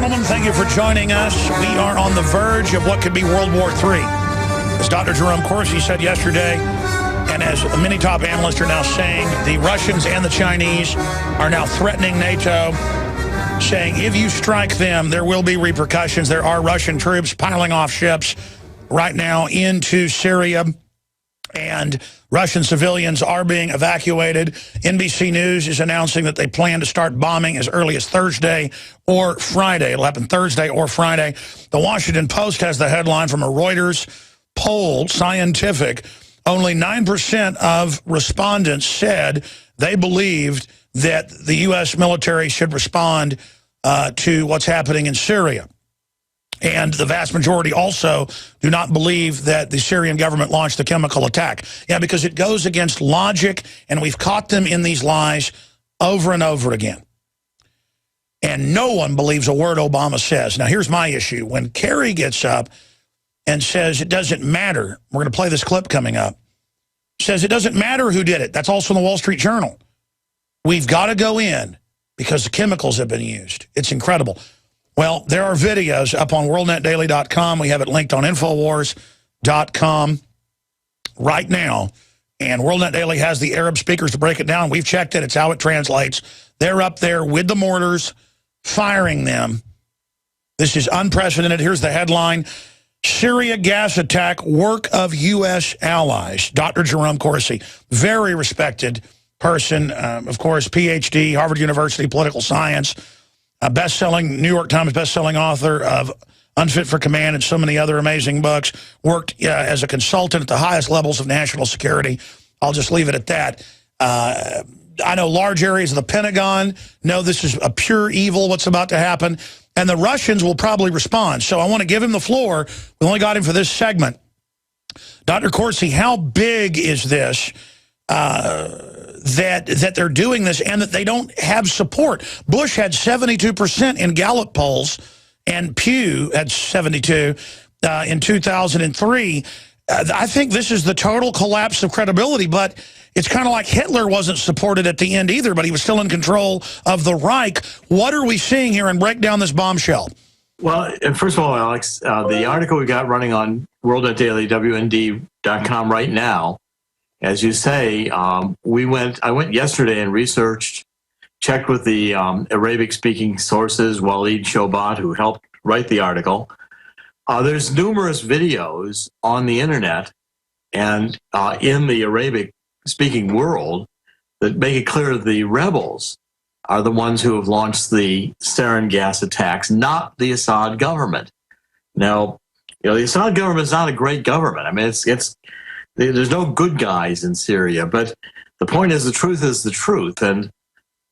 gentlemen, thank you for joining us. We are on the verge of what could be World War III. As Dr. Jerome Corsi said yesterday, and as many top analysts are now saying, the Russians and the Chinese are now threatening NATO, saying if you strike them, there will be repercussions. There are Russian troops piling off ships right now into Syria, and Russian civilians are being evacuated. NBC News is announcing that they plan to start bombing as early as Thursday or Friday. It'll happen Thursday or Friday. The Washington Post has the headline from a Reuters poll, scientific. Only 9% of respondents said they believed that the U.S. military should respond to what's happening in Syria. And the vast majority also do not believe that the Syrian government launched the chemical attack. Yeah, because it goes against logic, and we've caught them in these lies over and over again. And no one believes a word Obama says. Now, here's my issue. When Kerry gets up and says it doesn't matter, we're going to play this clip coming up, says it doesn't matter who did it. That's also in the Wall Street Journal. We've got to go in because the chemicals have been used. It's incredible. Well, there are videos up on worldnetdaily.com. We have it linked on INFOWARS.com right now. And WorldNet Daily has the Arab speakers to break it down. We've checked it. It's how it translates. They're up there with the mortars, firing them. This is unprecedented. Here's the headline. Syria gas attack, work of U.S. allies. Dr. Jerome Corsi, very respected person, of course, PhD, Harvard University, political science, a best-selling, New York Times best-selling author of Unfit for Command and so many other amazing books, worked as a consultant at the highest levels of national security. I'll just leave it at that. I know large areas of the Pentagon know this is a pure evil, what's about to happen, and the Russians will probably respond. So I want to give him the floor. We only got him for this segment. Dr. Corsi, how big is this? That they're doing this and that they don't have support. Bush had 72% in Gallup polls, and Pew had 72 in 2003. I think this is the total collapse of credibility, but it's kind of like Hitler wasn't supported at the end either, but he was still in control of the Reich. What are we seeing here? And break down this bombshell. Well, first of all, Alex, the article we got running on WorldNetDaily, WND.com right now, as you say, I went yesterday and researched, checked with the Arabic-speaking sources, Walid Shobat, who helped write the article. There's numerous videos on the internet and in the Arabic-speaking world that make it clear the rebels are the ones who have launched the sarin gas attacks, not the Assad government. Now, the Assad government is not a great government. I mean, there's no good guys in Syria, but the point is the truth is the truth. And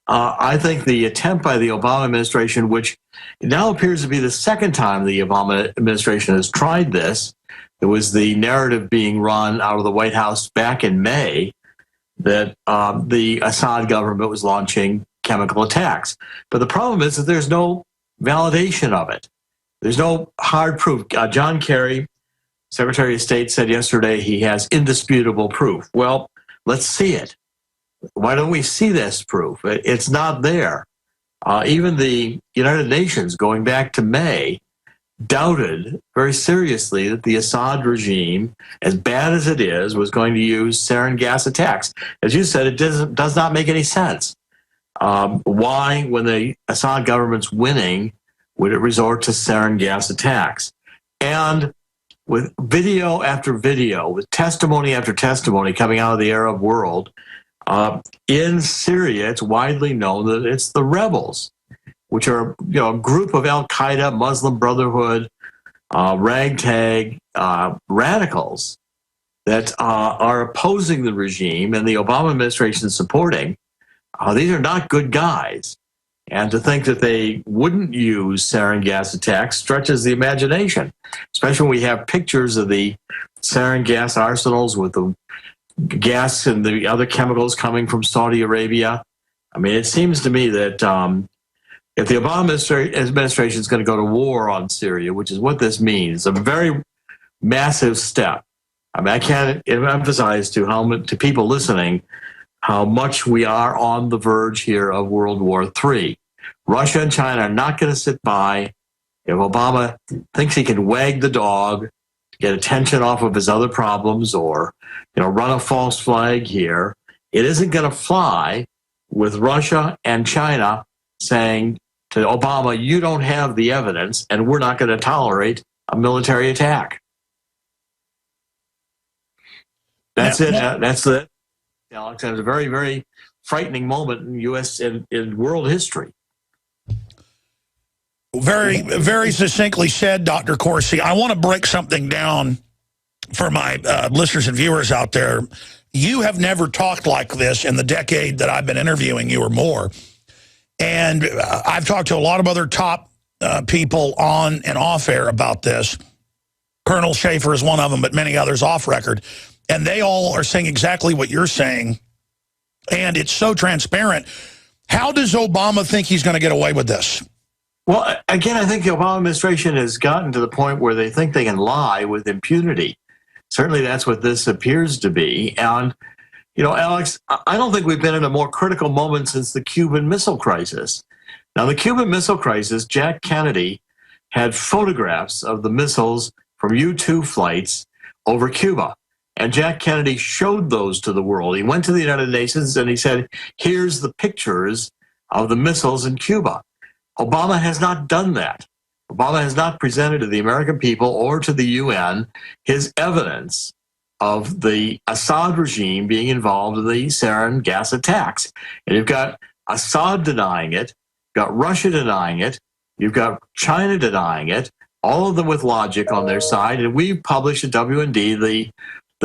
I think the attempt by the Obama administration, which now appears to be the second time the Obama administration has tried this, there was the narrative being run out of the White House back in May that the Assad government was launching chemical attacks. But the problem is that there's no validation of it. There's no hard proof. John Kerry, Secretary of State, said yesterday he has indisputable proof. Well, let's see it. Why don't we see this proof? It's not there. Even the United Nations, going back to May, doubted very seriously that the Assad regime, as bad as it is, was going to use sarin gas attacks. As you said, it does not make any sense. Why, when the Assad government's winning, would it resort to sarin gas attacks? And with video after video, with testimony after testimony coming out of the Arab world, in Syria, it's widely known that it's the rebels, which are a group of Al-Qaeda, Muslim Brotherhood, ragtag radicals that are opposing the regime and the Obama administration supporting. These are not good guys. And to think that they wouldn't use sarin gas attacks stretches the imagination, especially when we have pictures of the sarin gas arsenals with the gas and the other chemicals coming from Saudi Arabia. I mean, it seems to me that if the Obama administration is going to go to war on Syria, which is what this means, a very massive step. I mean, I can't emphasize to people listening how much we are on the verge here of World War III. Russia and China are not going to sit by if Obama thinks he can wag the dog, get attention off of his other problems, or run a false flag here, it isn't going to fly with Russia and China saying to Obama, you don't have the evidence, and we're not going to tolerate a military attack. That's it. That's it, Alex. It's a very, very frightening moment in U.S. in world history. Very, very succinctly said, Dr. Corsi. I want to break something down for my listeners and viewers out there. You have never talked like this in the decade that I've been interviewing you or more. And I've talked to a lot of other top people on and off air about this. Colonel Schaefer is one of them, but many others off record. And they all are saying exactly what you're saying. And it's so transparent. How does Obama think he's going to get away with this? Well, again, I think the Obama administration has gotten to the point where they think they can lie with impunity. Certainly that's what this appears to be. And, Alex, I don't think we've been in a more critical moment since the Cuban Missile Crisis. Now, the Cuban Missile Crisis, Jack Kennedy had photographs of the missiles from U-2 flights over Cuba. And Jack Kennedy showed those to the world. He went to the United Nations and he said, here's the pictures of the missiles in Cuba. Obama has not done that. Obama has not presented to the American people or to the UN his evidence of the Assad regime being involved in the sarin gas attacks. And you've got Assad denying it, you've got Russia denying it, you've got China denying it, all of them with logic on their side. And we've published at WND the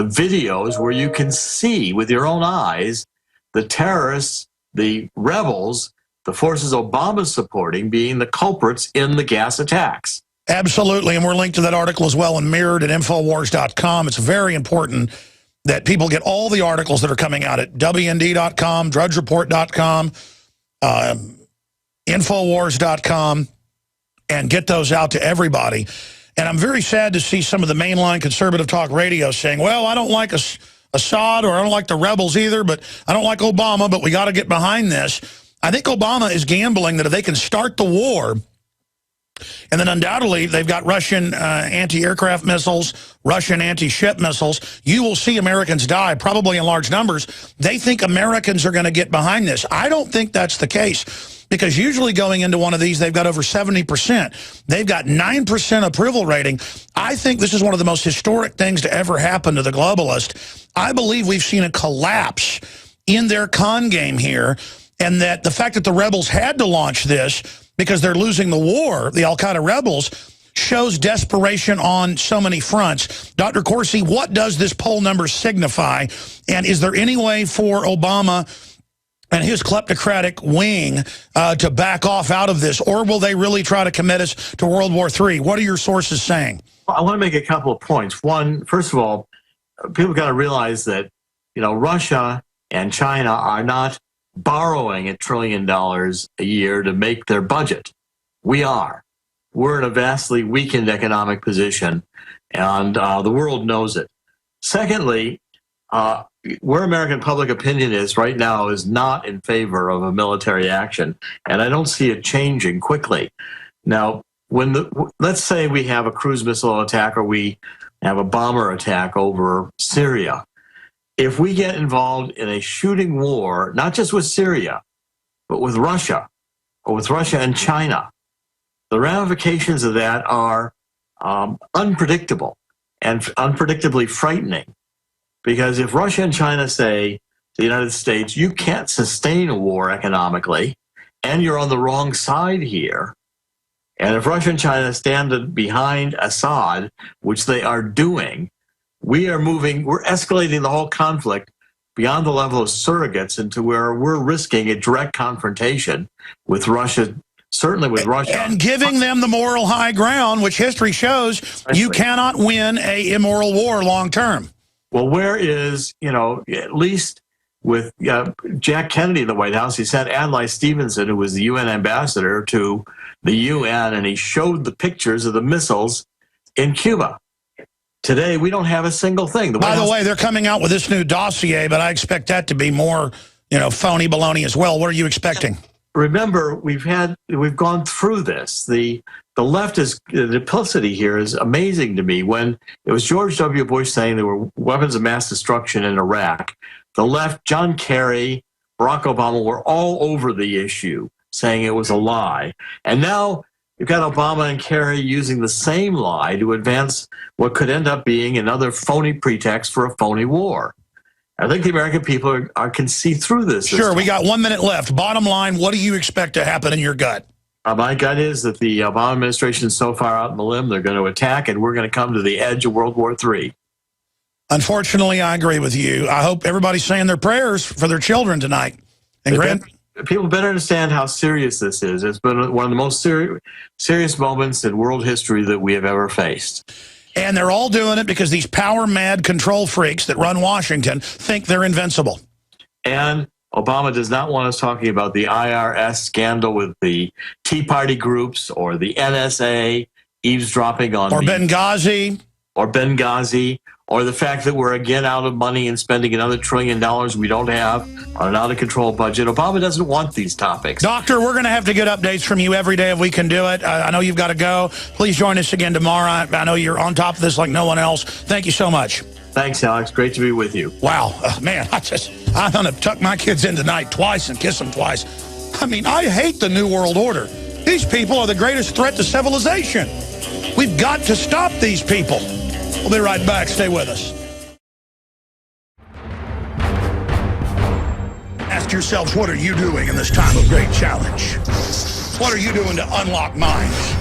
videos where you can see with your own eyes the terrorists, the rebels, the forces Obama's supporting being the culprits in the gas attacks. Absolutely, and we're linked to that article as well and mirrored at INFOWARS.com. It's very important that people get all the articles that are coming out at WND.com, DrudgeReport.com, INFOWARS.com, and get those out to everybody. And I'm very sad to see some of the mainline conservative talk radio saying, well, I don't like Assad or I don't like the rebels either, but I don't like Obama, but we got to get behind this. I think Obama is gambling that if they can start the war, and then undoubtedly they've got Russian anti-aircraft missiles, Russian anti-ship missiles, you will see Americans die, probably in large numbers. They think Americans are going to get behind this. I don't think that's the case, because usually going into one of these, they've got over 70%. They've got 9% approval rating. I think this is one of the most historic things to ever happen to the globalist. I believe we've seen a collapse in their con game here, and that the fact that the rebels had to launch this because they're losing the war, the al-Qaeda rebels, shows desperation on so many fronts. Dr. Corsi, what does this poll number signify? And is there any way for Obama and his kleptocratic wing to back off out of this? Or will they really try to commit us to World War III? What are your sources saying? Well, I want to make a couple of points. One, first of all, people got to realize that, Russia and China are not borrowing $1 trillion a year to make their budget. We are. We're in a vastly weakened economic position, and the world knows it. Secondly, where American public opinion is right now is not in favor of a military action, and I don't see it changing quickly. Now, let's say we have a cruise missile attack or we have a bomber attack over Syria. If we get involved in a shooting war, not just with Syria, but with Russia, or with Russia and China, the ramifications of that are unpredictable and unpredictably frightening. Because if Russia and China say to the United States, you can't sustain a war economically, and you're on the wrong side here, and if Russia and China stand behind Assad, which they are doing, we're escalating the whole conflict beyond the level of surrogates into where we're risking a direct confrontation with Russia, certainly with Russia. And giving them the moral high ground, which history shows you cannot win an immoral war long term. Well, where is, at least with Jack Kennedy in the White House, he sent Adlai Stevenson, who was the UN ambassador to the UN, and he showed the pictures of the missiles in Cuba. Today, we don't have a single thing. By the way, they're coming out with this new dossier, but I expect that to be more, phony baloney as well. What are you expecting? Remember, we've gone through this. The the left is, the duplicity here is amazing to me. When it was George W. Bush saying there were weapons of mass destruction in Iraq, the left, John Kerry, Barack Obama were all over the issue, saying it was a lie. And now you've got Obama and Kerry using the same lie to advance what could end up being another phony pretext for a phony war. I think the American people can see through this. Sure, we got 1 minute left. Bottom line, what do you expect to happen in your gut? My gut is that the Obama administration is so far out in the limb, they're going to attack, and we're going to come to the edge of World War III. Unfortunately, I agree with you. I hope everybody's saying their prayers for their children tonight. And people better understand how serious this is. It's been one of the most serious moments in world history that we have ever faced. And they're all doing it because these power-mad control freaks that run Washington think they're invincible. And Obama does not want us talking about the IRS scandal with the Tea Party groups or the NSA eavesdropping on Benghazi. Or Benghazi. Or the fact that we're again out of money and spending another $1 trillion we don't have on an out-of-control budget. Obama doesn't want these topics. Doctor, we're going to have to get updates from you every day if we can do it. I know you've got to go. Please join us again tomorrow. I know you're on top of this like no one else. Thank you so much. Thanks, Alex. Great to be with you. Wow. Man, I'm going to tuck my kids in tonight twice and kiss them twice. I mean, I hate the New World Order. These people are the greatest threat to civilization. We've got to stop these people. We'll be right back. Stay with us. Ask yourselves, what are you doing in this time of great challenge? What are you doing to unlock minds?